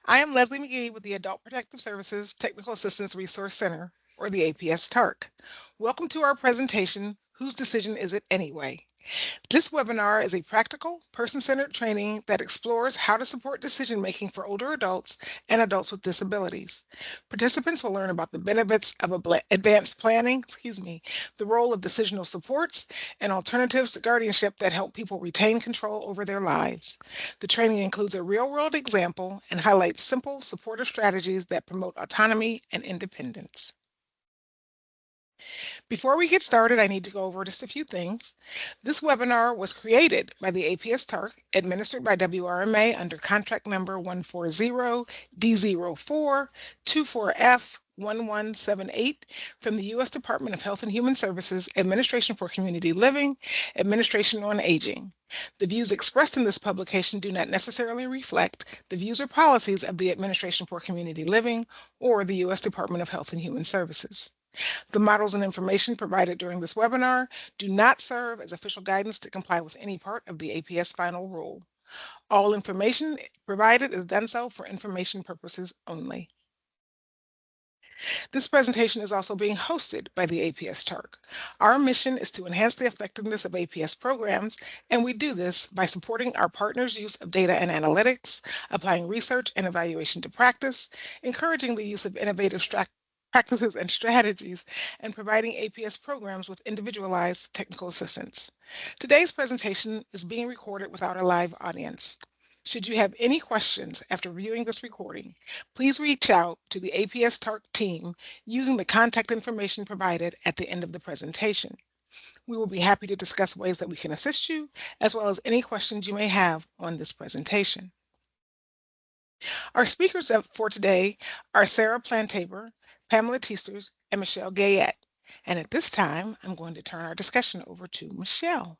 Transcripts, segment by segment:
I am Leslie McGee with the Adult Protective Services Technical Assistance Resource Center, or the APS TARC. Welcome to our presentation, Whose Decision Is It Anyway? This webinar is a practical, person-centered training that explores how to support decision-making for older adults and adults with disabilities. Participants will learn about the benefits of advanced planning, the role of decisional supports, and alternatives to guardianship that help people retain control over their lives. The training includes a real-world example and highlights simple, supportive strategies that promote autonomy and independence. Before we get started, I need to go over just a few things. This webinar was created by the APS TARC, administered by WRMA under contract number 140D0424F1178 from the U.S. Department of Health and Human Services, Administration for Community Living, Administration on Aging. The views expressed in this publication do not necessarily reflect the views or policies of the Administration for Community Living or the U.S. Department of Health and Human Services. The models and information provided during this webinar do not serve as official guidance to comply with any part of the APS final rule. All information provided is done so for information purposes only. This presentation is also being hosted by the APS TARC. Our mission is to enhance the effectiveness of APS programs, and we do this by supporting our partners' use of data and analytics, applying research and evaluation to practice, encouraging the use of innovative practices and strategies, and providing APS programs with individualized technical assistance. Today's presentation is being recorded without a live audience. Should you have any questions after viewing this recording, please reach out to the APS TARC team using the contact information provided at the end of the presentation. We will be happy to discuss ways that we can assist you, as well as any questions you may have on this presentation. Our speakers for today are Sarah Plantaber, Pamela Teasters, and Michelle Gayette. And at this time, I'm going to turn our discussion over to Michelle.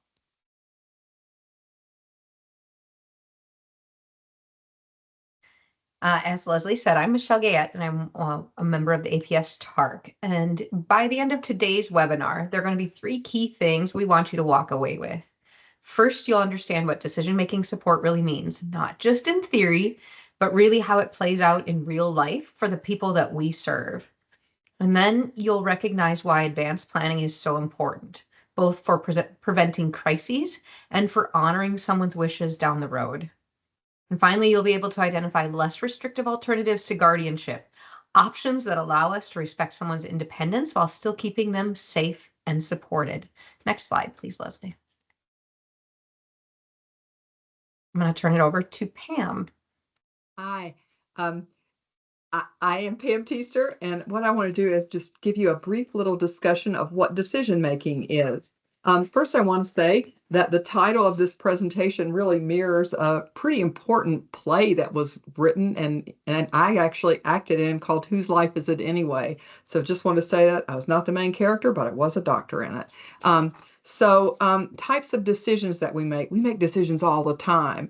As Leslie said, I'm Michelle Gayette, and I'm a member of the APS TARC. And by the end of today's webinar, there are going to be 3 key things we want you to walk away with. First, you'll understand what decision-making support really means, not just in theory, but really how it plays out in real life for the people that we serve. And then you'll recognize why advanced planning is so important, both for preventing crises and for honoring someone's wishes down the road. And finally, you'll be able to identify less restrictive alternatives to guardianship, options that allow us to respect someone's independence while still keeping them safe and supported. Next slide, please, Leslie. I'm going to turn it over to Pam. Hi, I am Pam Teaster, and what I want to do is just give you a brief little discussion of what decision making is. First, I want to say that the title of this presentation really mirrors a pretty important play that was written and I actually acted in called Whose Life Is It Anyway? So just want to say that I was not the main character, but I was a doctor in it. Types of decisions that we make decisions all the time.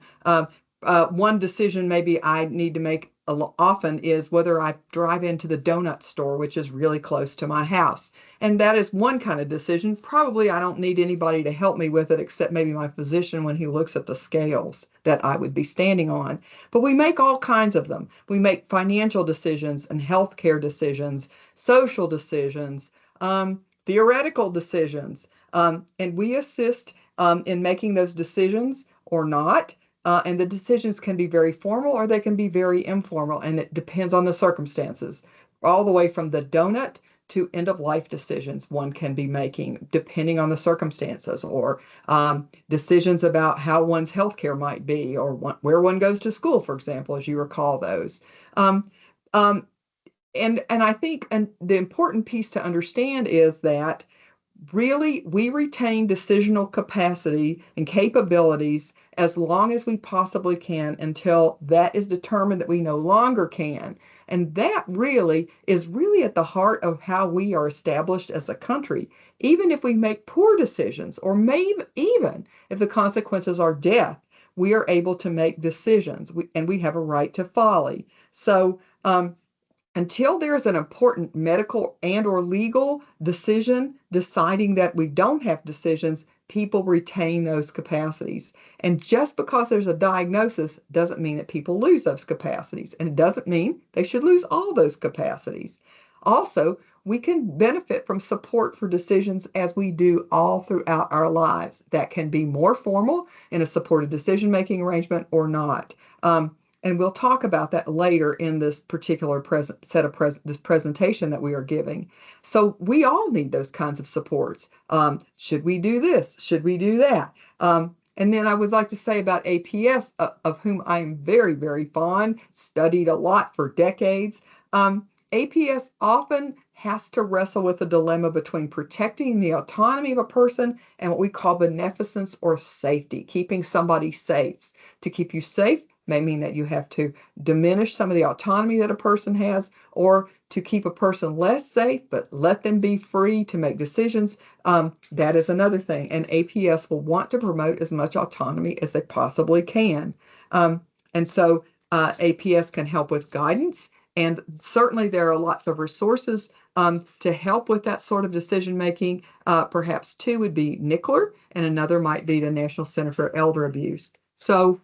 One decision maybe I need to make often is whether I drive into the donut store, which is really close to my house. And that is one kind of decision. Probably I don't need anybody to help me with it except maybe my physician when he looks at the scales that I would be standing on. But we make all kinds of them. We make financial decisions and healthcare decisions, social decisions, theoretical decisions, and we assist in making those decisions or not. And the decisions can be very formal or they can be very informal, and it depends on the circumstances. All the way from the donut to end-of-life decisions one can be making, depending on the circumstances, or decisions about how one's healthcare might be, or where one goes to school, for example, as you recall those. And I think the important piece to understand is that really, we retain decisional capacity and capabilities as long as we possibly can until that is determined that we no longer can. And that really is at the heart of how we are established as a country. Even if we make poor decisions, or maybe even if the consequences are death, we are able to make decisions, and we have a right to folly. So, until there's an important medical and or legal decision deciding that we don't have decisions, people retain those capacities. And just because there's a diagnosis doesn't mean that people lose those capacities. And it doesn't mean they should lose all those capacities. Also, we can benefit from support for decisions as we do all throughout our lives. That can be more formal in a supported decision-making arrangement or not. And we'll talk about that later in this particular this presentation that we are giving. So we all need those kinds of supports. Should we do this? Should we do that? And then I would like to say about APS, of whom I am very, very fond, studied a lot for decades. APS often has to wrestle with a dilemma between protecting the autonomy of a person and what we call beneficence or safety, keeping somebody safe. To keep you safe may mean that you have to diminish some of the autonomy that a person has, or to keep a person less safe, but let them be free to make decisions. That is another thing. And APS will want to promote as much autonomy as they possibly can. And so APS can help with guidance. And certainly there are lots of resources to help with that sort of decision making. Perhaps two would be NCLR, and another might be the National Center for Elder Abuse. So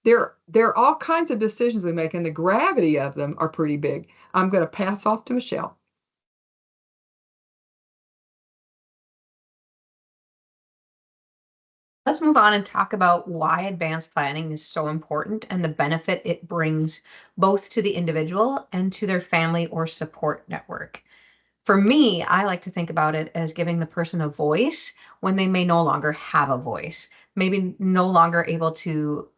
there are all kinds of decisions we make, and the gravity of them are pretty big. I'm going to pass off to Michelle. Let's move on and talk about why advanced planning is so important and the benefit it brings both to the individual and to their family or support network. For me, I like to think about it as giving the person a voice when they may no longer have a voice, maybe no longer able to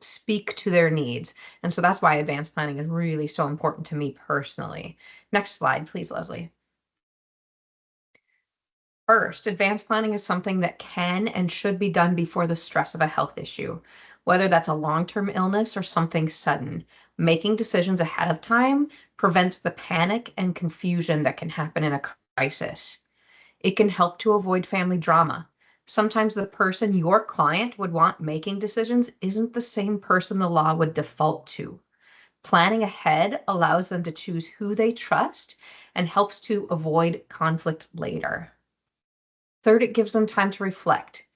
speak to their needs. And so that's why advanced planning is really so important to me personally. Next slide, please, Leslie. First, advanced planning is something that can and should be done before the stress of a health issue, whether that's a long-term illness or something sudden. Making decisions ahead of time prevents the panic and confusion that can happen in a crisis. It can help to avoid family drama. Sometimes the person your client would want making decisions isn't the same person the law would default to. Planning ahead allows them to choose who they trust and helps to avoid conflict later. Third, it gives them time to reflect.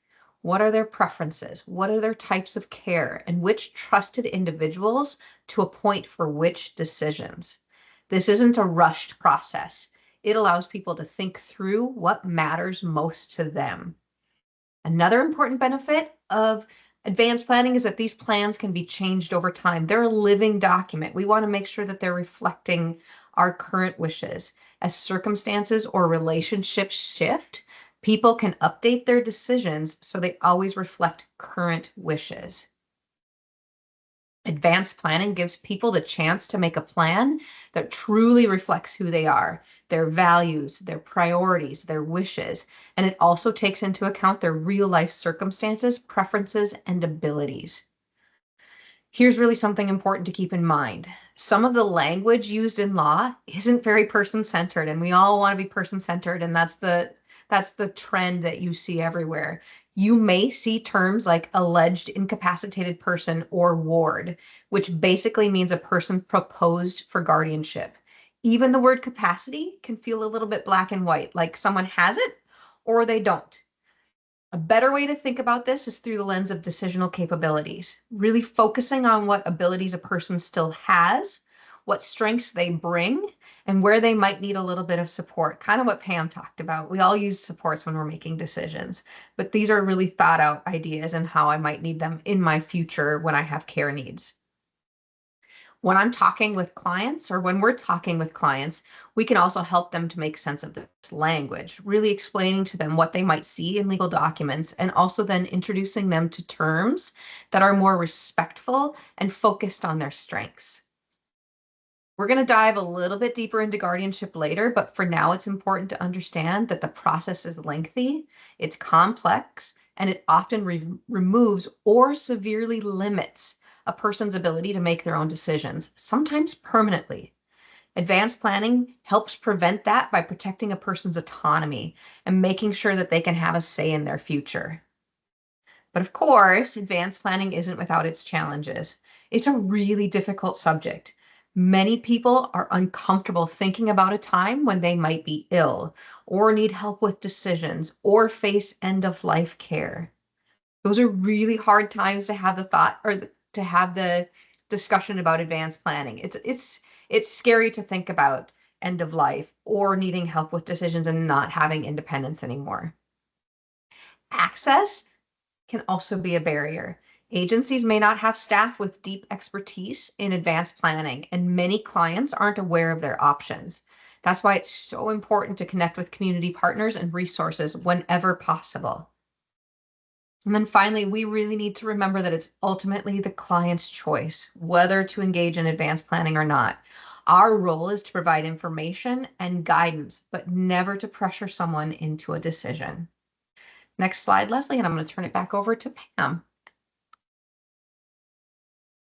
What are their preferences? What are their types of care? And which trusted individuals to appoint for which decisions? This isn't a rushed process. It allows people to think through what matters most to them. Another important benefit of advanced planning is that these plans can be changed over time. They're a living document. We want to make sure that they're reflecting our current wishes. As circumstances or relationships shift, people can update their decisions so they always reflect current wishes. Advanced planning gives people the chance to make a plan that truly reflects who they are, their values, their priorities, their wishes, and it also takes into account their real life circumstances, preferences, and abilities. Here's really something important to keep in mind. Some of the language used in law isn't very person-centered, and we all want to be person-centered, and that's the trend that you see everywhere. You may see terms like alleged incapacitated person or ward, which basically means a person proposed for guardianship. Even the word capacity can feel a little bit black and white, like someone has it or they don't. A better way to think about this is through the lens of decisional capabilities, really focusing on what abilities a person still has, what strengths they bring, and where they might need a little bit of support, kind of what Pam talked about. We all use supports when we're making decisions, but these are really thought out ideas and how I might need them in my future when I have care needs. When I'm talking with clients, or when we're talking with clients, we can also help them to make sense of this language, really explaining to them what they might see in legal documents, and also then introducing them to terms that are more respectful and focused on their strengths. We're going to dive a little bit deeper into guardianship later, but for now, it's important to understand that the process is lengthy, it's complex, and it often removes or severely limits a person's ability to make their own decisions, sometimes permanently. Advanced planning helps prevent that by protecting a person's autonomy and making sure that they can have a say in their future. But of course, advanced planning isn't without its challenges. It's a really difficult subject. Many people are uncomfortable thinking about a time when they might be ill or need help with decisions or face end-of-life care. Those are really hard times to have the thought or to have the discussion about advanced planning. It's scary to think about end of life or needing help with decisions and not having independence anymore. Access can also be a barrier. Agencies may not have staff with deep expertise in advanced planning, and many clients aren't aware of their options. That's why it's so important to connect with community partners and resources whenever possible. And then finally, we really need to remember that it's ultimately the client's choice whether to engage in advanced planning or not. Our role is to provide information and guidance, but never to pressure someone into a decision. Next slide, Leslie, and I'm going to turn it back over to Pam.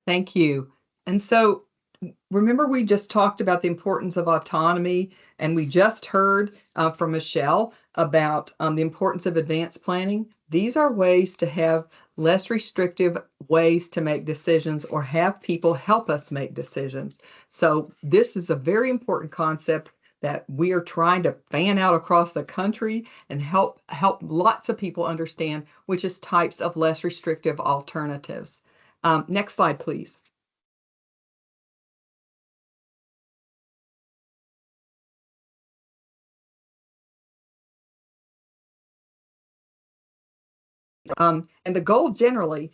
Thank you. And so remember, we just talked about the importance of autonomy, and we just heard from Michelle about the importance of advanced planning. These are ways to have less restrictive ways to make decisions or have people help us make decisions. So this is a very important concept that we are trying to fan out across the country and help lots of people understand, which is types of less restrictive alternatives. Next slide, please. And the goal generally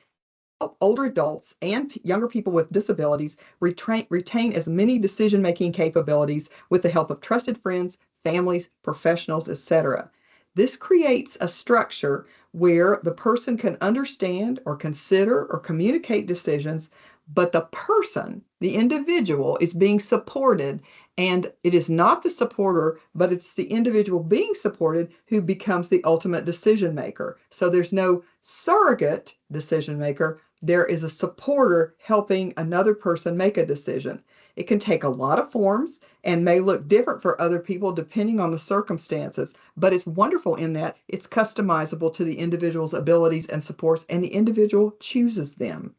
help older adults and younger people with disabilities retain as many decision-making capabilities with the help of trusted friends, families, professionals, etc. This creates a structure where the person can understand or consider or communicate decisions, but the person, the individual, is being supported, and it is not the supporter, but it's the individual being supported who becomes the ultimate decision maker. So there's no surrogate decision maker. There is a supporter helping another person make a decision. It can take a lot of forms and may look different for other people depending on the circumstances, but it's wonderful in that it's customizable to the individual's abilities and supports, and the individual chooses them.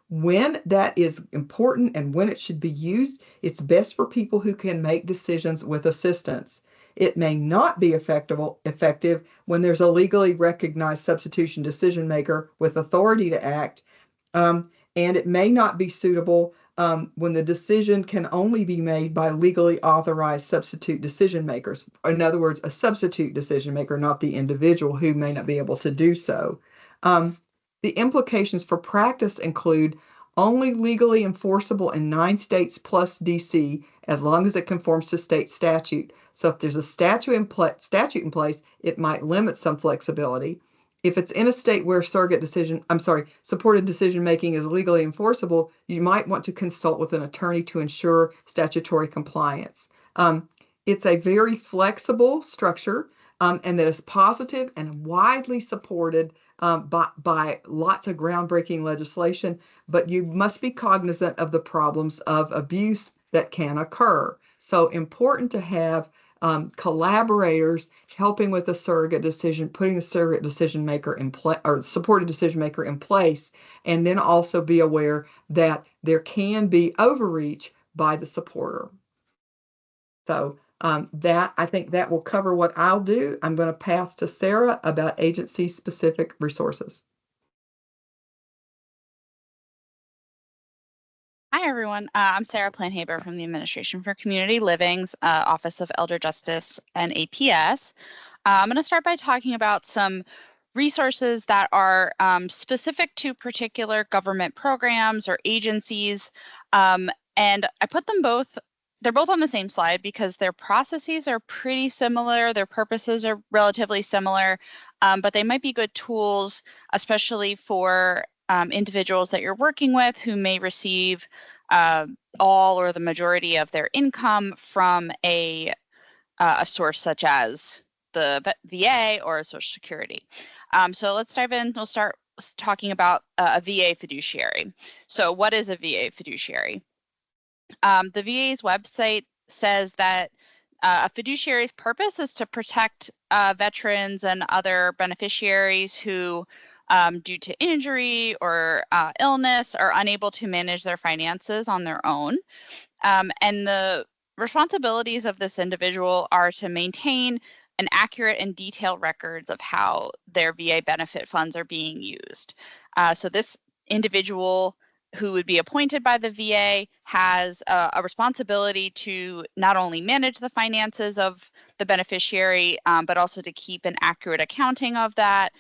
When that is important and when it should be used, it's best for people who can make decisions with assistance. It may not be effective when there's a legally recognized substitution decision maker with authority to act, and it may not be suitable when the decision can only be made by legally authorized substitute decision makers. In other words, a substitute decision maker, not the individual who may not be able to do so. The implications for practice include only legally enforceable in 9 states plus DC, as long as it conforms to state statute. So if there's a statute in place, it might limit some flexibility. If it's in a state where supported decision making is legally enforceable, you might want to consult with an attorney to ensure statutory compliance. It's a very flexible structure, and that is positive and widely supported by lots of groundbreaking legislation, but you must be cognizant of the problems of abuse that can occur. So important to have collaborators helping with the surrogate decision, putting the surrogate decision maker in place or supported decision maker in place, and then also be aware that there can be overreach by the supporter. So I think that will cover what I'll do. I'm going to pass to Sarah about agency-specific resources. Hi, everyone. I'm Sarah Planhaber from the Administration for Community Living's Office of Elder Justice and APS. I'm going to start by talking about some resources that are specific to particular government programs or agencies. And I put them both, they're both on the same slide because their processes are pretty similar. Their purposes are relatively similar, but they might be good tools, especially for individuals that you're working with who may receive all or the majority of their income from a source such as the VA or Social Security. So let's dive in. We'll start talking about a VA fiduciary. So what is a VA fiduciary? The VA's website says that a fiduciary's purpose is to protect veterans and other beneficiaries who due to injury or illness are unable to manage their finances on their own. And the responsibilities of this individual are to maintain an accurate and detailed records of how their VA benefit funds are being used. So this individual who would be appointed by the VA has a responsibility to not only manage the finances of the beneficiary, but also to keep an accurate accounting of that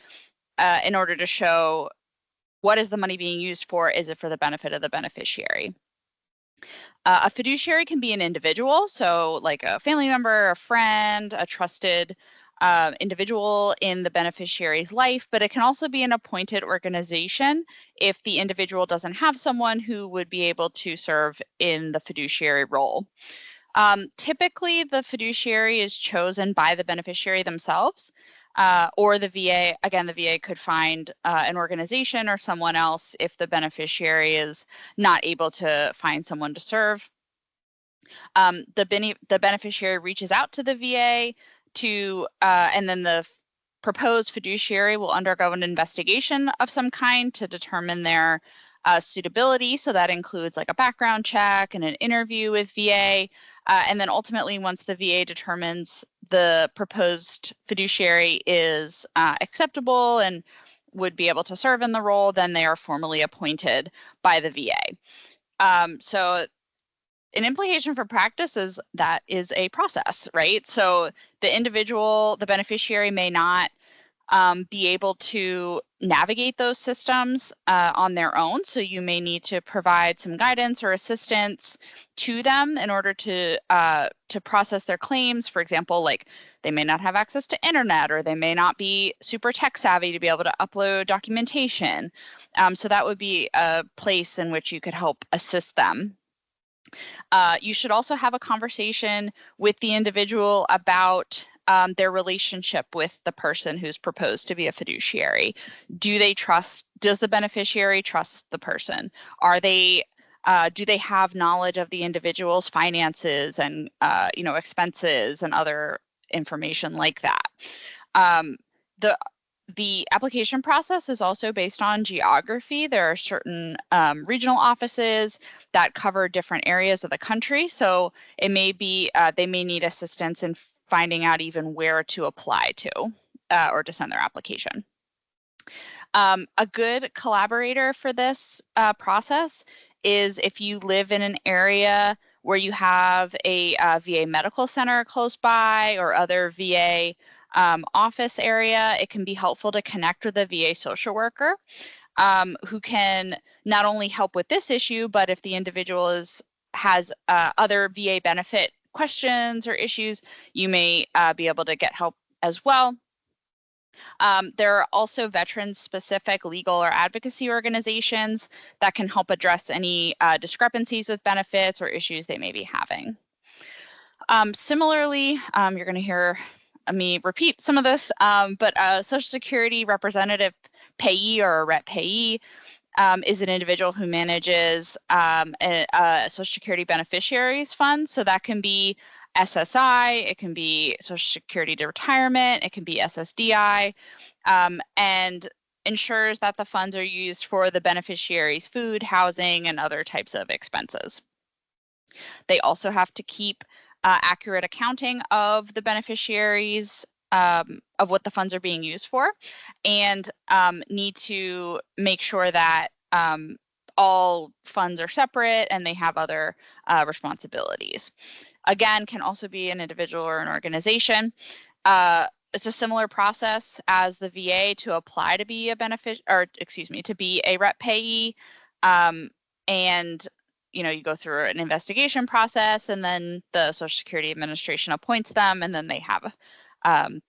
in order to show what is the money being used for. Is it for the benefit of the beneficiary? A fiduciary can be an individual, so like a family member, a friend, a trusted individual in the beneficiary's life, but it can also be an appointed organization if the individual doesn't have someone who would be able to serve in the fiduciary role. Typically, the fiduciary is chosen by the beneficiary themselves, or the VA. Again, the VA could find an organization or someone else if the beneficiary is not able to find someone to serve. The beneficiary reaches out to the VA and then the proposed fiduciary will undergo an investigation of some kind to determine their suitability. So that includes like a background check and an interview with VA. And then ultimately, once the VA determines the proposed fiduciary is acceptable and would be able to serve in the role, then they are formally appointed by the VA. So an implication for practice is that is a process, right? So the beneficiary may not be able to navigate those systems on their own. So you may need to provide some guidance or assistance to them in order to process their claims. For example, like they may not have access to internet, or they may not be super tech savvy to be able to upload documentation. So that would be a place in which you could help assist them. You should also have a conversation with the individual about their relationship with the person who's proposed to be a fiduciary. Does the beneficiary trust the person? Do they have knowledge of the individual's finances and expenses and other information like that? The application process is also based on geography. There are certain regional offices that cover different areas of the country. So it may be they may need assistance in finding out even where to apply to or to send their application. A good collaborator for this process is if you live in an area where you have a VA medical center close by or other VA office area. It can be helpful to connect with a VA social worker who can not only help with this issue, but if the individual has other VA benefit questions or issues, you may be able to get help as well. There are also veteran-specific legal or advocacy organizations that can help address any discrepancies with benefits or issues they may be having. Similarly, you're going to hear me repeat some of this, but a Social Security representative payee or a rep payee is an individual who manages a Social Security beneficiaries fund. So that can be SSI, it can be Social Security to retirement, it can be SSDI, and ensures that the funds are used for the beneficiary's food, housing, and other types of expenses. They also have to keep accurate accounting of the beneficiaries of what the funds are being used for, and need to make sure that all funds are separate and they have other responsibilities. Again, can also be an individual or an organization. It's a similar process as the VA to apply to be to be a rep payee. And you go through an investigation process, and then the Social Security Administration appoints them, and then they have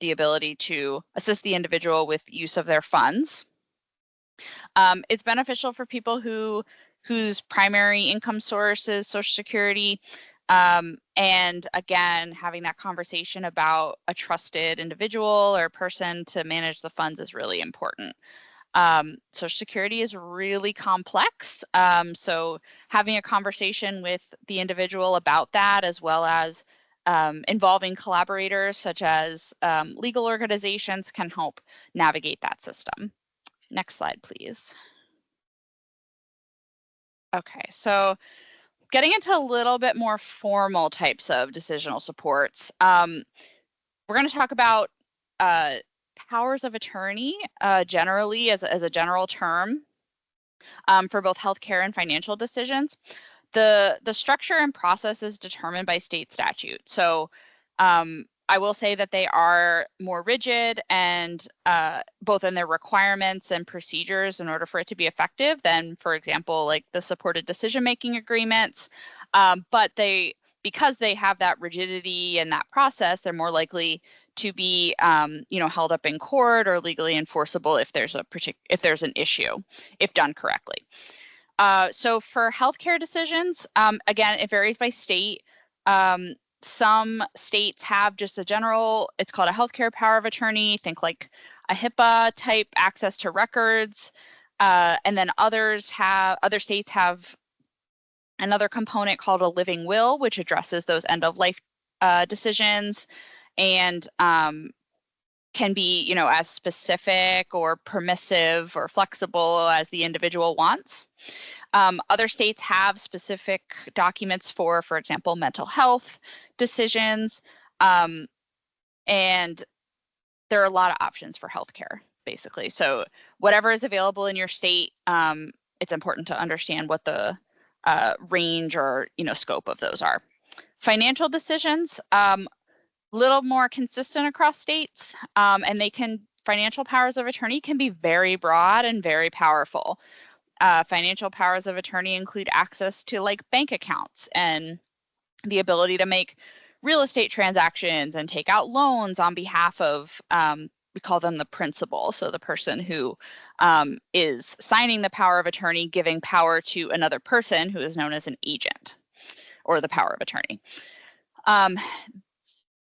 the ability to assist the individual with use of their funds. It's beneficial for people whose primary income source is Social Security. And again, having that conversation about a trusted individual or person to manage the funds is really important. Social Security is really complex. So having a conversation with the individual about that, as well as involving collaborators such as legal organizations, can help navigate that system. Next slide, please. Okay, so getting into a little bit more formal types of decisional supports, we're going to talk about powers of attorney generally as a general term for both healthcare and financial decisions. The structure and process is determined by state statute. So I will say that they are more rigid and both in their requirements and procedures in order for it to be effective than, for example, like the supported decision-making agreements. But because they have that rigidity and that process, they're more likely to be, held up in court or legally enforceable if there's an issue, if done correctly. So for healthcare decisions, again, it varies by state. Some states have just a general, it's called a healthcare power of attorney, think like a HIPAA type access to records. And then other states have another component called a living will, which addresses those end of life decisions and can be, as specific or permissive or flexible as the individual wants. Other states have specific documents for example, mental health decisions, and there are a lot of options for healthcare, basically. So whatever is available in your state, it's important to understand what the range or scope of those are. Financial decisions, little more consistent across states, and financial powers of attorney can be very broad and very powerful. Financial powers of attorney include access to like bank accounts and the ability to make real estate transactions and take out loans on behalf of, we call them the principal. So the person who is signing the power of attorney, giving power to another person who is known as an agent or the power of attorney.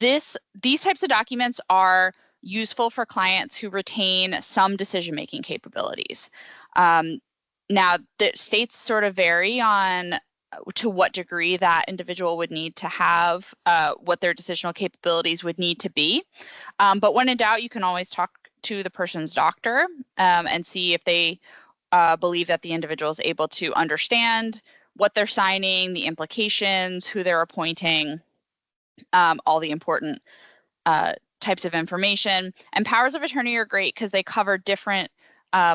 These types of documents are useful for clients who retain some decision-making capabilities. Now, the states sort of vary on to what degree that individual would need to have, what their decisional capabilities would need to be. But when in doubt, you can always talk to the person's doctor and see if they believe that the individual is able to understand what they're signing, the implications, who they're appointing, all the important types of information. And powers of attorney are great because they cover different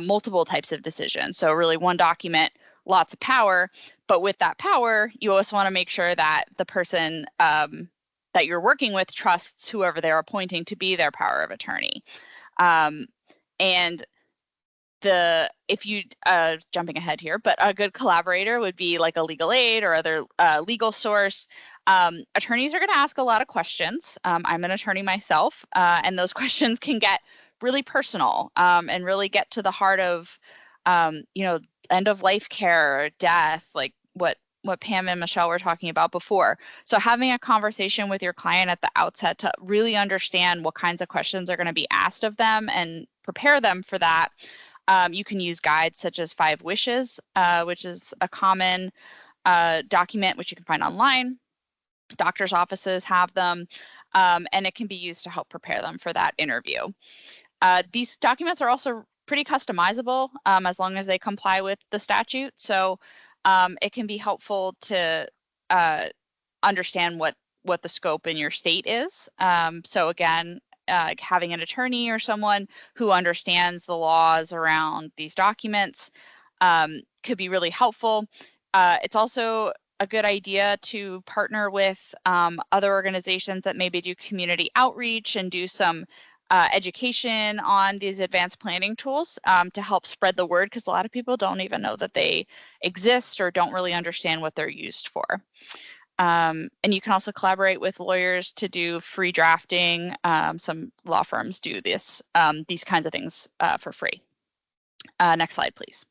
multiple types of decisions. So really one document, lots of power, but with that power, you also want to make sure that the person that you're working with trusts whoever they're appointing to be their power of attorney. And if you, jumping ahead here, but a good collaborator would be like a legal aid or other legal source. Attorneys are going to ask a lot of questions. I'm an attorney myself, and those questions can get really personal and really get to the heart of, end of life care, death, like what Pam and Michelle were talking about before. So having a conversation with your client at the outset to really understand what kinds of questions are going to be asked of them and prepare them for that. You can use guides such as 5 Wishes, which is a common document which you can find online. Doctors' offices have them, and it can be used to help prepare them for that interview. These documents are also pretty customizable as long as they comply with the statute. So it can be helpful to understand what the scope in your state is. So again, having an attorney or someone who understands the laws around these documents could be really helpful. It's also a good idea to partner with other organizations that maybe do community outreach and do some education on these advanced planning tools to help spread the word, because a lot of people don't even know that they exist or don't really understand what they're used for. And you can also collaborate with lawyers to do free drafting. Some law firms do these kinds of things for free. Next slide, please.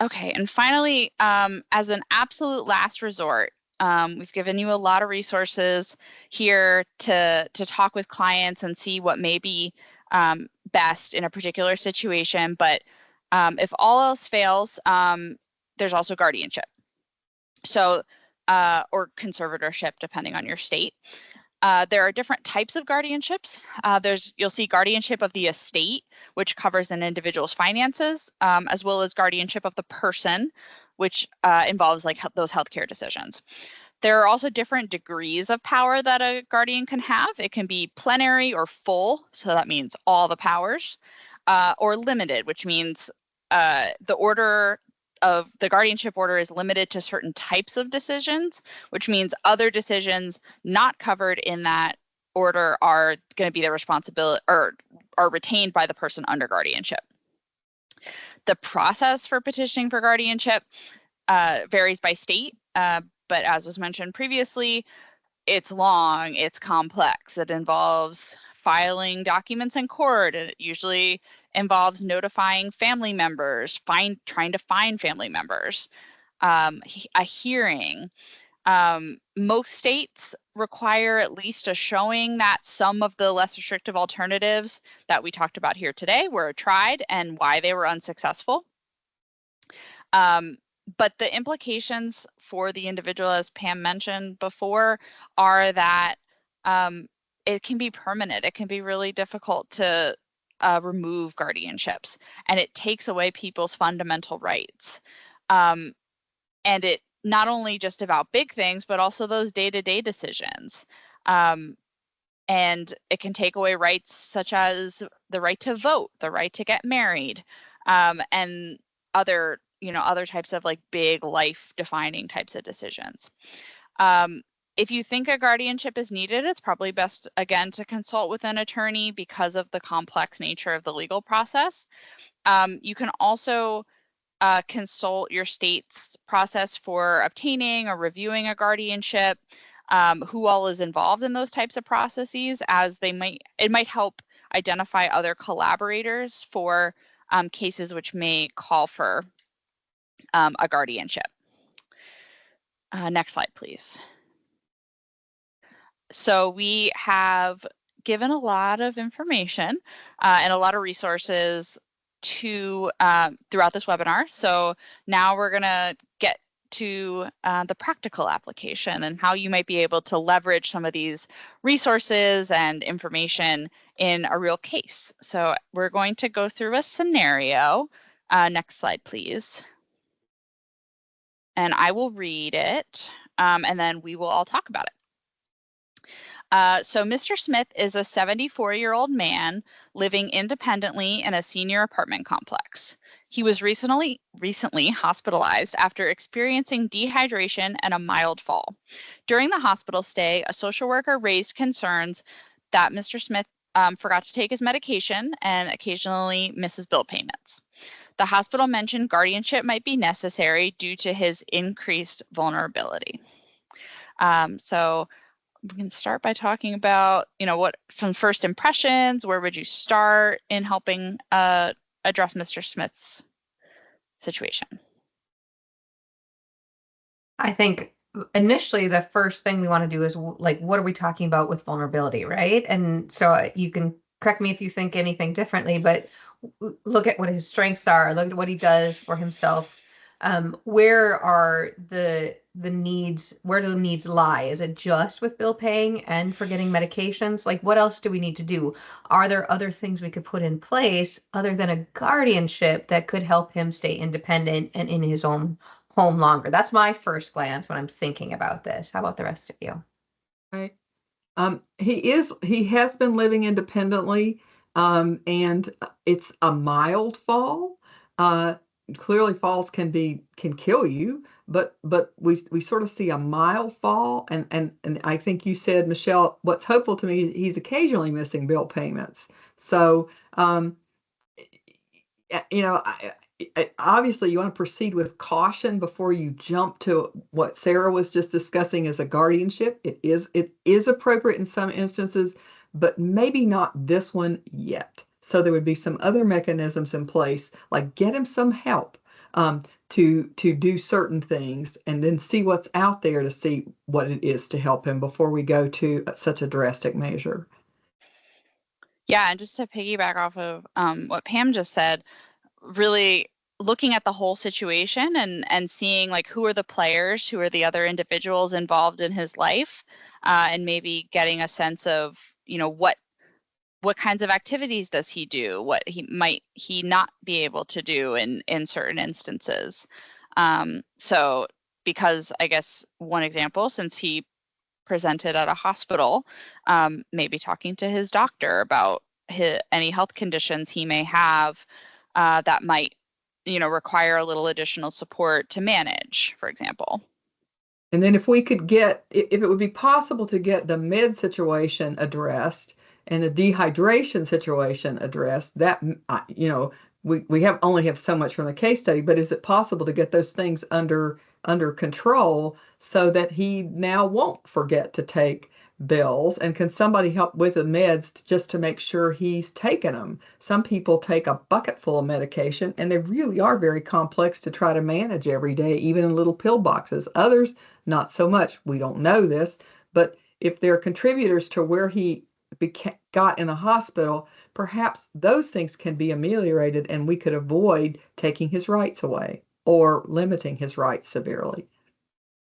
Okay, and finally, as an absolute last resort, we've given you a lot of resources here to talk with clients and see what may be best in a particular situation. But if all else fails, there's also guardianship. So, or conservatorship, depending on your state. There are different types of guardianships. You'll see guardianship of the estate, which covers an individual's finances, as well as guardianship of the person, which involves like those healthcare decisions. There are also different degrees of power that a guardian can have. It can be plenary or full, so that means all the powers, or limited, which means the order of the guardianship order is limited to certain types of decisions, which means other decisions not covered in that order are going to be the responsibility or are retained by the person under guardianship. The process for petitioning for guardianship varies by state, but as was mentioned previously, it's long, it's complex. It involves filing documents in court. It usually involves notifying family members, trying to find family members, a hearing. Most states require at least a showing that some of the less restrictive alternatives that we talked about here today were tried and why they were unsuccessful. But the implications for the individual, as Pam mentioned before, are that it can be permanent. It can be really difficult to remove guardianships, and it takes away people's fundamental rights. And it not only just about big things, but also those day-to-day decisions. And it can take away rights such as the right to vote, the right to get married, and other types of like big life defining types of decisions. If you think a guardianship is needed, it's probably best, again, to consult with an attorney because of the complex nature of the legal process. You can also consult your state's process for obtaining or reviewing a guardianship, who all is involved in those types of processes, as it might help identify other collaborators for cases which may call for a guardianship. Next slide, please. So we have given a lot of information and a lot of resources throughout this webinar. So now we're going to get to the practical application and how you might be able to leverage some of these resources and information in a real case. So we're going to go through a scenario. Next slide, please. And I will read it, and then we will all talk about it. So Mr. Smith is a 74-year-old man living independently in a senior apartment complex. He was recently hospitalized after experiencing dehydration and a mild fall. During the hospital stay, a social worker raised concerns that Mr. Smith forgot to take his medication and occasionally misses bill payments. The hospital mentioned guardianship might be necessary due to his increased vulnerability. So we can start by talking about, what some first impressions. Where would you start in helping address Mr. Smith's situation? I think initially the first thing we want to do is like, what are we talking about with vulnerability, right? And so you can correct me if you think anything differently, but look at what his strengths are, look at what he does for himself. Where are the needs, where do the needs lie? Is it just with bill paying and for getting medications? Like, what else do we need to do? Are there other things we could put in place other than a guardianship that could help him stay independent and in his own home longer? That's my first glance when I'm thinking about this. How about the rest of you? Right. He has been living independently, and it's a mild fall. Clearly falls can kill you, but we sort of see a mild fall, and I think you said, Michelle, what's hopeful to me, he's occasionally missing bill payments. So obviously you want to proceed with caution before you jump to what Sarah was just discussing as a guardianship. It is appropriate in some instances, but maybe not this one yet. So there would be some other mechanisms in place, like get him some help to do certain things, and then see what's out there to see what it is to help him before we go to such a drastic measure. Yeah, and just to piggyback off of what Pam just said, really looking at the whole situation and seeing like who are the players, who are the other individuals involved in his life, and maybe getting a sense of, you know, what kinds of activities does he do, what he not be able to do in certain instances. So because I guess one example, since he presented at a hospital, maybe talking to his doctor about any health conditions he may have that might, you know, require a little additional support to manage, for example. And then if we could get, if it would be possible to get the med situation addressed and the dehydration situation addressed, that, you know, we have only have so much from the case study, but is it possible to get those things under control so that he now won't forget to take bills? And can somebody help with the meds just to make sure he's taking them? Some people take a bucket full of medication and they really are very complex to try to manage every day, even in little pill boxes. Others, not so much. We don't know this, but if they're contributors to where he got in the hospital, perhaps those things can be ameliorated and we could avoid taking his rights away or limiting his rights severely.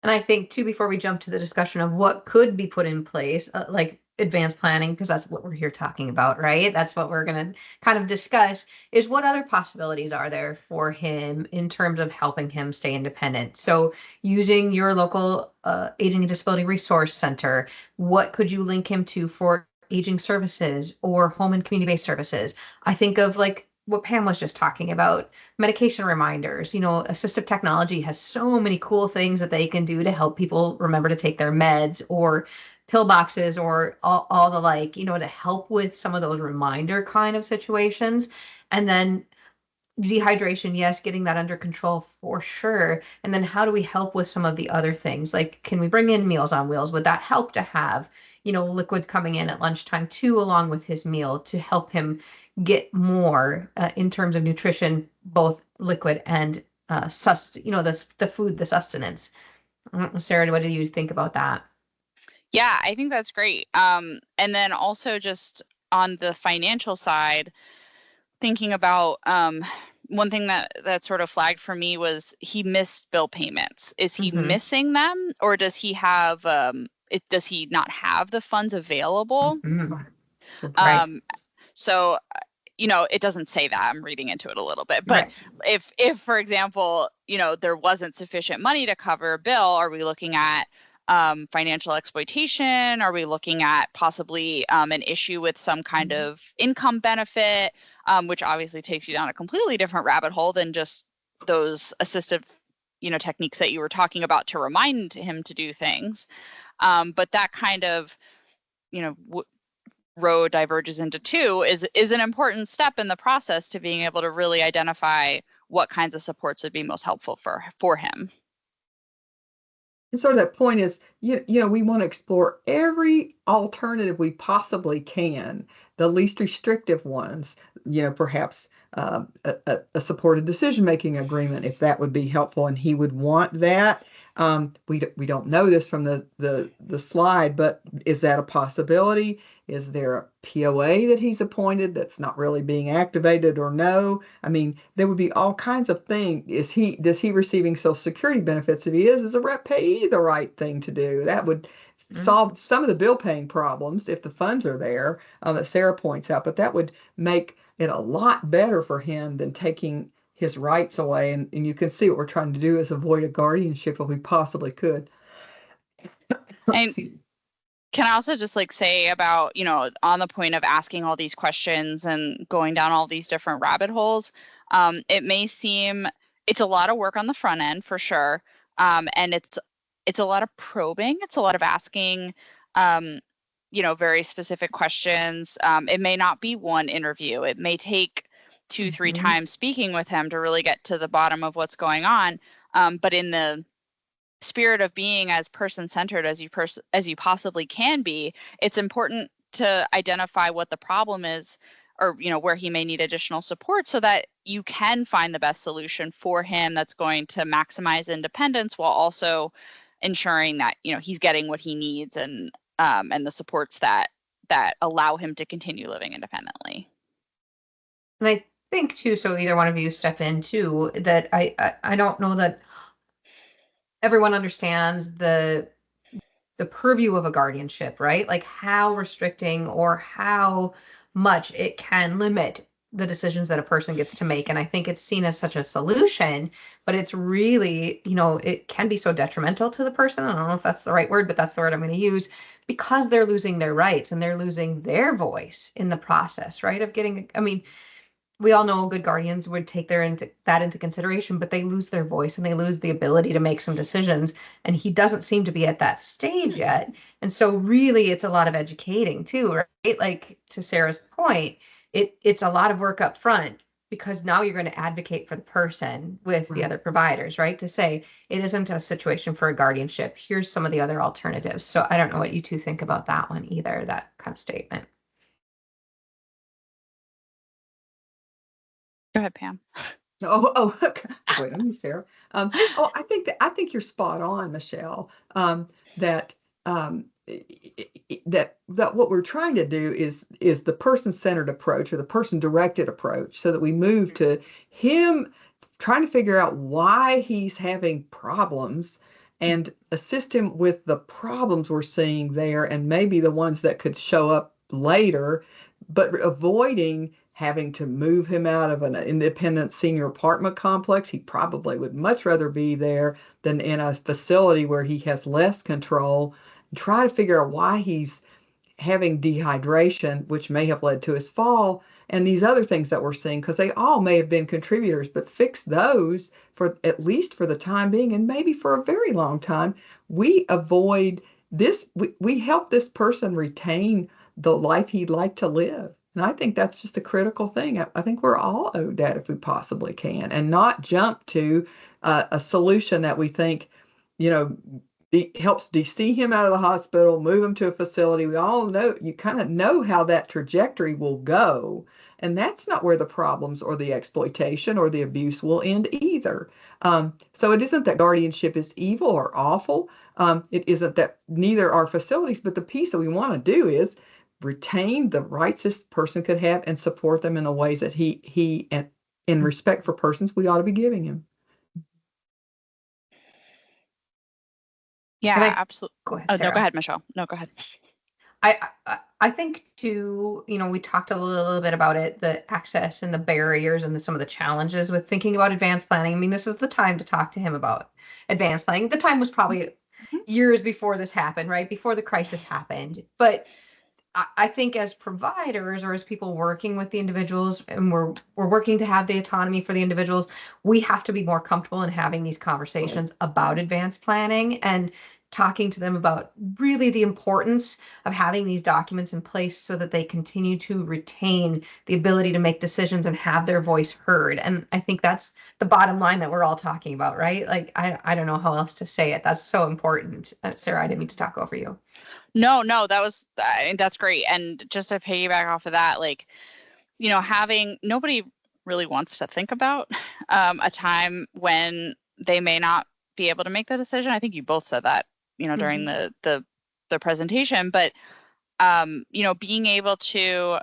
And I think too, before we jump to the discussion of what could be put in place, like advanced planning, because that's what we're here talking about, right? That's what we're going to kind of discuss, is what other possibilities are there for him in terms of helping him stay independent. So using your local Aging and Disability Resource Center, what could you link him to for aging services or home and community-based services? I think of like what Pam was just talking about, medication reminders. You know, assistive technology has so many cool things that they can do to help people remember to take their meds, or pill boxes, or all the like, you know, to help with some of those reminder kind of situations. And then dehydration, yes, getting that under control for sure. And then how do we help with some of the other things? Like, can we bring in Meals on Wheels? Would that help to have, you know, liquids coming in at lunchtime too, along with his meal, to help him get more in terms of nutrition, both liquid and you know, the food, the sustenance. Sarah, what do you think about that? Yeah, I think that's great. And then also just on the financial side, thinking about one thing that sort of flagged for me was he missed bill payments. Is he missing them, or does he have does he not have the funds available? Right. So you know, it doesn't say that. I'm reading into it a little bit, but right. if for example, you know, there wasn't sufficient money to cover a bill, are we looking at financial exploitation? Are we looking at possibly an issue with some kind of income benefit, which obviously takes you down a completely different rabbit hole than just those assistive, you know, techniques that you were talking about to remind him to do things. But that kind of, you know, road diverges into two is an important step in the process to being able to really identify what kinds of supports would be most helpful for him. And sort of that point is, you know, we want to explore every alternative we possibly can, the least restrictive ones, you know, perhaps a supported decision-making agreement, if that would be helpful and he would want that. We don't know this from the slide, but is that a possibility? Is there a POA that he's appointed that's not really being activated, or no? I mean, there would be all kinds of things. Does he receiving Social Security benefits? If he is a rep payee the right thing to do? That would solve some of the bill paying problems if the funds are there, that Sarah points out, but that would make it a lot better for him than taking his rights away. And you can see what we're trying to do is avoid a guardianship if we possibly could. And can I also just like say about, you know, on the point of asking all these questions and going down all these different rabbit holes, it may seem it's a lot of work on the front end for sure. And it's a lot of probing. It's a lot of asking, you know, very specific questions. It may not be one interview. It may take 2-3 times speaking with him to really get to the bottom of what's going on. But in the spirit of being as person-centered as you possibly can be, it's important to identify what the problem is, or, you know, where he may need additional support, so that you can find the best solution for him that's going to maximize independence while also ensuring that, you know, he's getting what he needs and the supports that allow him to continue living independently. And I think too, so either one of you step in too, that I don't know that everyone understands the purview of a guardianship, right? Like how restricting or how much it can limit the decisions that a person gets to make. And I think it's seen as such a solution, but it's really, it can be so detrimental to the person. I don't know if that's the right word, but that's the word I'm going to use, because they're losing their rights and they're losing their voice in the process, right? Of getting, I mean, we all know good guardians would take that into consideration, but they lose their voice and they lose the ability to make some decisions. And he doesn't seem to be at that stage yet. And so really it's a lot of educating too, right? Like to Sarah's point, it's a lot of work up front, because now you're going to advocate for the person with the other providers, right? To say it isn't a situation for a guardianship. Here's some of the other alternatives. So I don't know what you two think about that one either, that kind of statement. Go ahead, Pam. Okay. Wait on me, Sarah. I think you're spot on, Michelle. That what we're trying to do is the person-centered approach, or the person-directed approach, so that we move to him trying to figure out why he's having problems and assist him with the problems we're seeing there, and maybe the ones that could show up later, but avoiding having to move him out of an independent senior apartment complex. He probably would much rather be there than in a facility where he has less control. And try to figure out why he's having dehydration, which may have led to his fall, and these other things that we're seeing, because they all may have been contributors, but fix those for at least for the time being, and maybe for a very long time. We avoid this. We help this person retain the life he'd like to live. And I think that's just a critical thing. I think we're all owed that if we possibly can, and not jump to a solution that we think, helps DC him out of the hospital, move him to a facility. We all know, you kind of know how that trajectory will go. And that's not where the problems or the exploitation or the abuse will end either. So it isn't that guardianship is evil or awful. It isn't that neither are facilities, but the piece that we want to do is retain the rights this person could have and support them in the ways that he and in respect for persons we ought to be giving him. Yeah, absolutely. Go ahead, Oh, Sarah. no, go ahead, Michelle. No, go ahead. I think too, we talked a little bit about it, the access and the barriers and some of the challenges with thinking about advanced planning. I mean, this is the time to talk to him about advanced planning. The time was probably years before this happened, right? Before the crisis happened. But I think as providers, or as people working with the individuals, and we're working to have the autonomy for the individuals, we have to be more comfortable in having these conversations about advanced planning and talking to them about really the importance of having these documents in place so that they continue to retain the ability to make decisions and have their voice heard. And I think that's the bottom line that we're all talking about, right? Like, I don't know how else to say it. That's so important. Sarah, I didn't mean to talk over you. No, that's great. And just to piggyback off of that, like, nobody really wants to think about a time when they may not be able to make the decision. I think you both said that, during the presentation, but, being able to,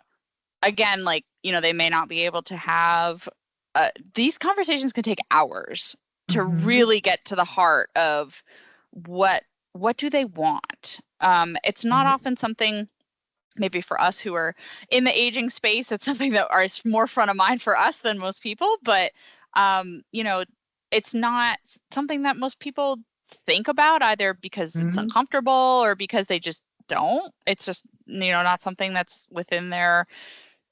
again, like, they may not be able to have, these conversations can take hours to really get to the heart of what do they want? It's not often something, maybe for us who are in the aging space, it's something that is more front of mind for us than most people, but it's not something that most people think about, either because it's uncomfortable or because they just don't. It's just, not something that's within their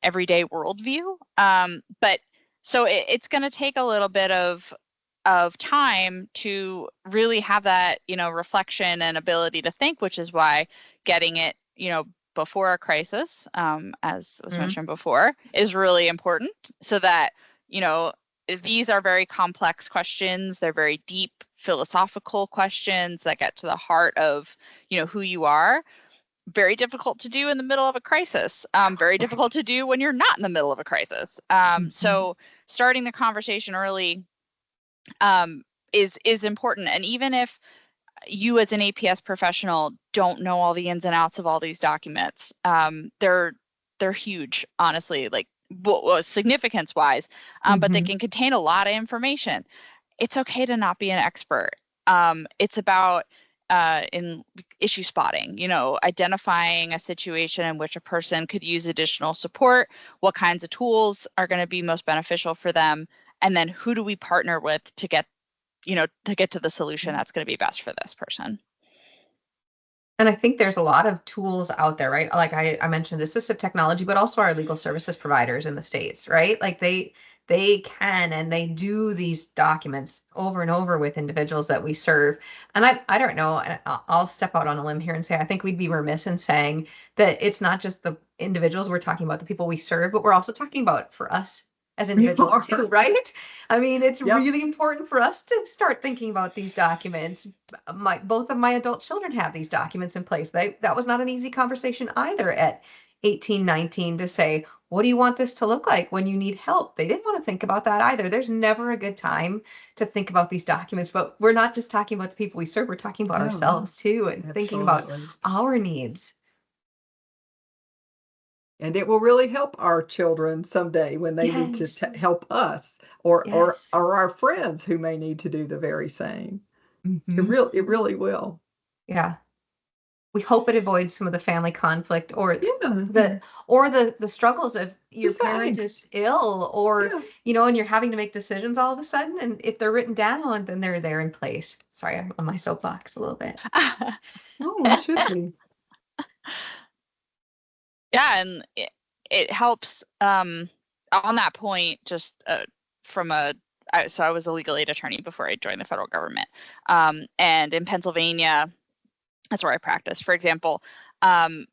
everyday worldview. But so it's going to take a little bit of time to really have that, reflection and ability to think, which is why getting it, before a crisis, as was mentioned before, is really important, so that, these are very complex questions. They're very deep philosophical questions that get to the heart of, who you are. Very difficult to do in the middle of a crisis. Very difficult to do when you're not in the middle of a crisis. So starting the conversation early is important. And even if you as an APS professional don't know all the ins and outs of all these documents, they're huge, honestly. Like, significance wise, but they can contain a lot of information. It's okay to not be an expert. It's about in issue spotting, identifying a situation in which a person could use additional support, what kinds of tools are going to be most beneficial for them, and then who do we partner with to get to the solution that's going to be best for this person. And I think there's a lot of tools out there, right? Like I mentioned assistive technology, but also our legal services providers in the States, right? Like they can and they do these documents over and over with individuals that we serve. And I don't know, and I'll step out on a limb here and say I think we'd be remiss in saying that it's not just the individuals we're talking about, the people we serve, but we're also talking about for us as individuals too, right? I mean, it's really important for us to start thinking about these documents. Both of my adult children have these documents in place. That was not an easy conversation either at 18, 19 to say, what do you want this to look like when you need help? They didn't want to think about that either. There's never a good time to think about these documents, but we're not just talking about the people we serve, we're talking about ourselves too, and thinking about our needs. And it will really help our children someday when they need to help us or our friends who may need to do the very same. It really will. Yeah. We hope it avoids some of the family conflict or the struggles of your parent is ill or and you're having to make decisions all of a sudden, and if they're written down, then they're there in place. Sorry, I'm on my soapbox a little bit. Oh, it should be. Yeah, and it helps on that point, just so I was a legal aid attorney before I joined the federal government. And in Pennsylvania, that's where I practice. For example, on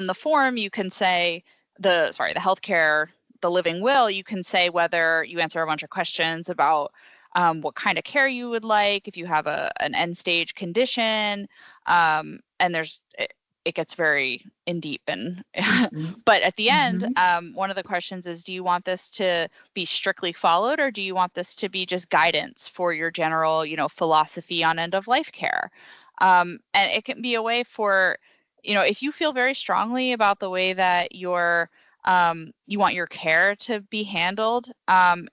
the form, you can say the healthcare, the living will, you can say whether you answer a bunch of questions about what kind of care you would like, if you have an end stage condition, and it gets very in deep and but at the end, one of the questions is, do you want this to be strictly followed, or do you want this to be just guidance for your general philosophy on end of life care? And it can be a way for if you feel very strongly about the way that you want your care to be handled,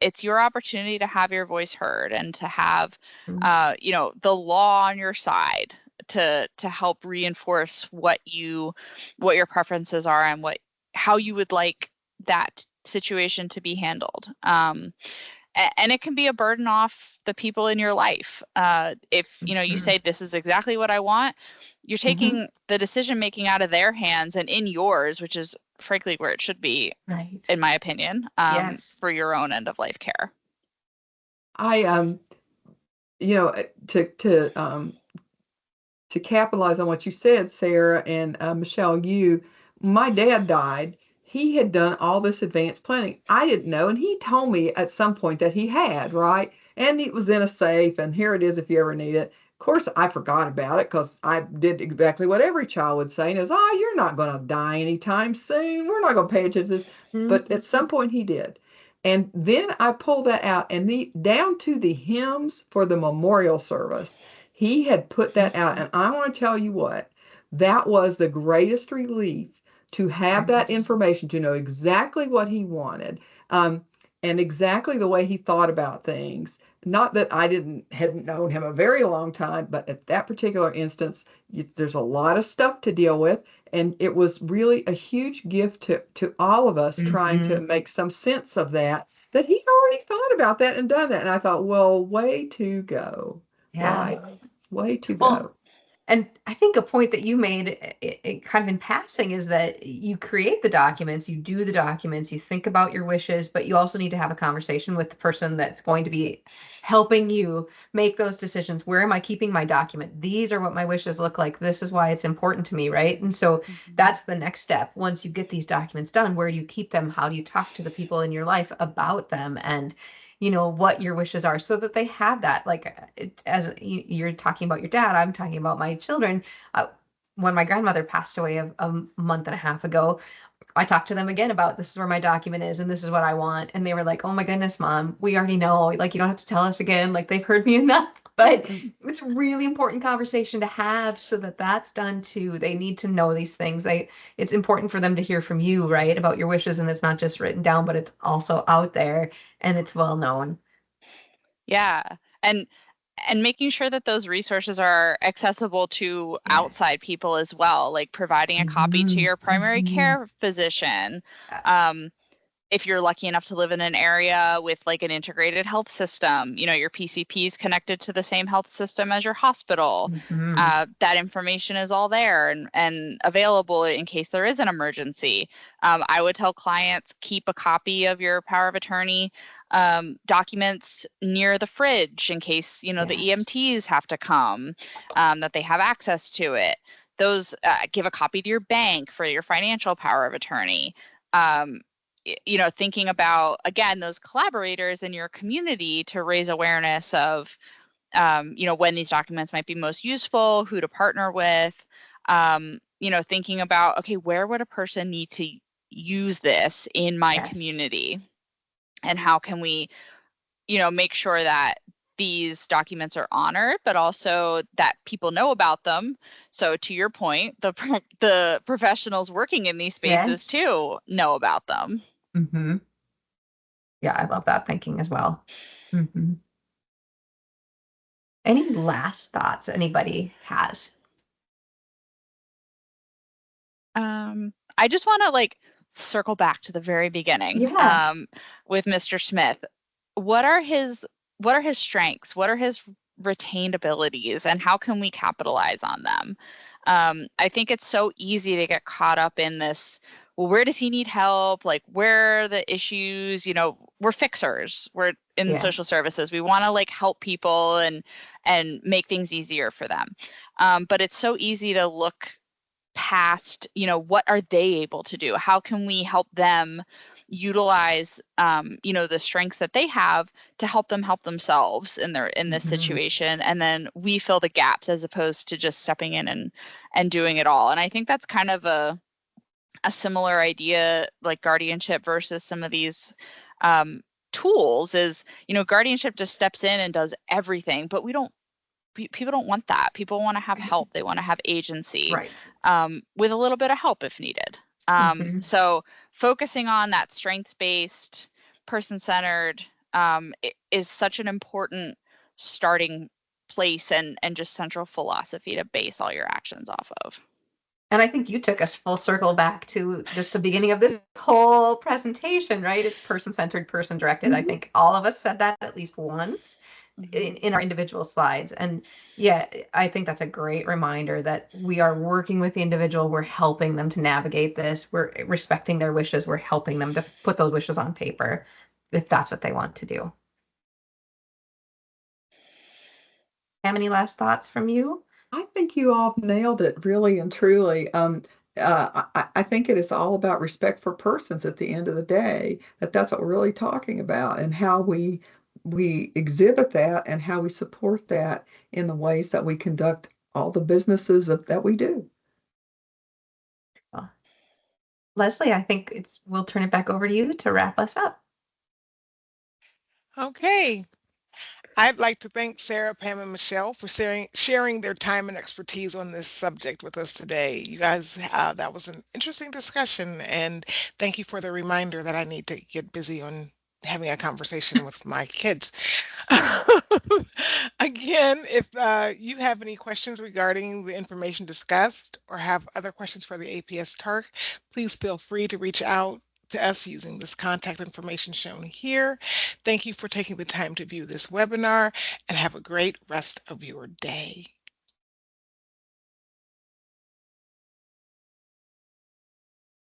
it's your opportunity to have your voice heard and to have the law on your side to help reinforce what your preferences are and how you would like that situation to be handled. And it can be a burden off the people in your life. If you say, this is exactly what I want, you're taking the decision making out of their hands and in yours, which is frankly where it should be, right, in my opinion, for your own end of life care. I to capitalize on what you said, Sarah and Michelle, my dad died. He had done all this advanced planning. I didn't know, and he told me at some point that he had, right? And it was in a safe, and here it is if you ever need it. Of course, I forgot about it because I did exactly what every child would say, and is, you're not going to die anytime soon. We're not going to pay attention to this. But at some point he did. And then I pulled that out, and down to the hymns for the memorial service, he had put that out. And I want to tell you what, that was the greatest relief to have that information, to know exactly what he wanted, and exactly the way he thought about things. Not that I hadn't known him a very long time, but at that particular instance, there's a lot of stuff to deal with. And it was really a huge gift to all of us trying to make some sense of that he already thought about that and done that. And I thought, well, way to go. Yeah. Right. Way to go. And I think a point that you made it kind of in passing is that you create the documents, you do the documents, you think about your wishes, but you also need to have a conversation with the person that's going to be helping you make those decisions. Where am I keeping my document? These are what my wishes look like. This is why it's important to me, right? And so that's the next step. Once you get these documents done, where do you keep them? How do you talk to the people in your life about them? And what your wishes are, so that they have that. Like, as you're talking about your dad, I'm talking about my children. When my grandmother passed away a month and a half ago, I talked to them again about, this is where my document is and this is what I want. And they were like, oh my goodness, Mom, we already know. Like, you don't have to tell us again. Like, they've heard me enough. But it's a really important conversation to have so that that's done too. They need to know these things. It's important for them to hear from you, right, about your wishes, and it's not just written down, but it's also out there and it's well known. Yeah. And making sure that those resources are accessible to outside people as well, like providing a copy to your primary care physician. Yes. If you're lucky enough to live in an area with like an integrated health system, your PCP is connected to the same health system as your hospital. That information is all there and available in case there is an emergency. I would tell clients, keep a copy of your power of attorney documents near the fridge in case, the EMTs have to come, that they have access to it. Those give a copy to your bank for your financial power of attorney. Thinking about, again, those collaborators in your community to raise awareness of, when these documents might be most useful, who to partner with, thinking about, okay, where would a person need to use this in my community? And how can we, make sure that these documents are honored, but also that people know about them. So to your point, the professionals working in these spaces too know about them. Yeah, I love that thinking as well. Any last thoughts anybody has? I just want to circle back to the very beginning. With Mr. Smith. What are his strengths? What are his retained abilities, and how can we capitalize on them? I think it's so easy to get caught up in this. Well, where does he need help? Like, where are the issues? We're fixers. We're in social services. We want to help people and make things easier for them. But it's so easy to look past, what are they able to do? How can we help them utilize, the strengths that they have to help them help themselves in this situation? And then we fill the gaps as opposed to just stepping in and doing it all. And I think that's kind of a similar idea, like guardianship versus some of these tools is, guardianship just steps in and does everything, but people don't want that. People want to have help. They want to have agency, with a little bit of help if needed. So focusing on that strengths-based, person-centered is such an important starting place and just central philosophy to base all your actions off of. And I think you took us full circle back to just the beginning of this whole presentation, right? It's person-centered, person-directed. I think all of us said that at least once in our individual slides. And yeah, I think that's a great reminder that we are working with the individual. We're helping them to navigate this. We're respecting their wishes. We're helping them to put those wishes on paper if that's what they want to do. Have any last thoughts from you? I think you all nailed it really and truly. I think it is all about respect for persons at the end of the day, that's what we're really talking about, and how we exhibit that and how we support that in the ways that we conduct all the businesses that we do. Leslie, I think we'll turn it back over to you to wrap us up. Okay. I'd like to thank Sarah, Pam, and Michelle for sharing their time and expertise on this subject with us today. You guys, that was an interesting discussion, and thank you for the reminder that I need to get busy on having a conversation with my kids. Again, if you have any questions regarding the information discussed or have other questions for the APS TARC, please feel free to reach out to us using this contact information shown here. Thank you for taking the time to view this webinar, and have a great rest of your day.